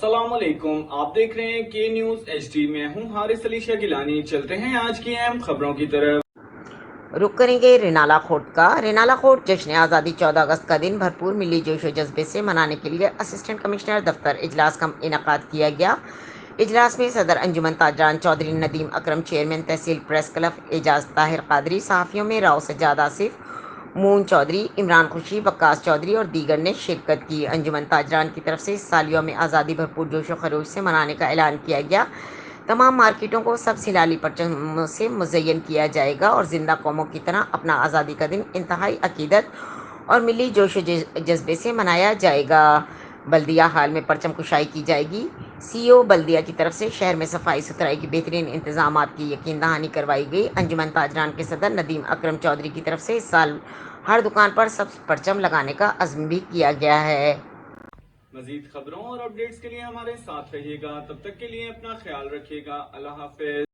अस्सलाम वालेकुम, आप देख रहे हैं के न्यूज HD। मैं हूं हारिस अली शाह गिलानी। चलते हैं आज की अहम खबरों की तरफ। रुक करेंगे रेनाला कोर्ट का। रेनाला कोर्ट जश्न आज़ादी 14 अगस्त का दिन भरपूर मिली जोश व जज्बे से मनाने के लिए असिस्टेंट कमिश्नर दफ्तर इजलास का इनकाद किया गया। इजलास में सदर अंजुमन ताजरान चौधरी नदीम अकरम, चेयरमैन तहसील प्रेस क्लब एजाज ताहिर कादरी, सहाफ़ियों में राव सज्जाद आसिफ, मून चौधरी, इमरान खुशी, वक्कास चौधरी और दीगर ने शिरकत की। अंजुमन ताजरान की तरफ से इस सालियों में आज़ादी भरपूर जोश व खरोश से मनाने का ऐलान किया गया। तमाम मार्केटों को सब हिलाली परचमों से मुज़य्यन किया जाएगा और ज़िंदा कौमों की तरह अपना आज़ादी का दिन इंतहाई अकीदत और मिली जोश जज्बे से मनाया जाएगा। बल्दिया हाल में परचम कुशाई की जाएगी। CEO बल्दिया की तरफ से शहर में सफाई सुथराई की बेहतरीन इंतजामात की यकीन दहानी करवाई गई। अंजुमन ताजरान के सदर नदीम अकरम चौधरी की तरफ से इस साल हर दुकान पर सब परचम लगाने का अज़्म भी किया गया है। मजीद खबरों और अपडेट्स के लिए हमारे साथ रहिएगा। तब तक के लिए अपना ख्याल रखिएगा। अल्लाह हाफिज।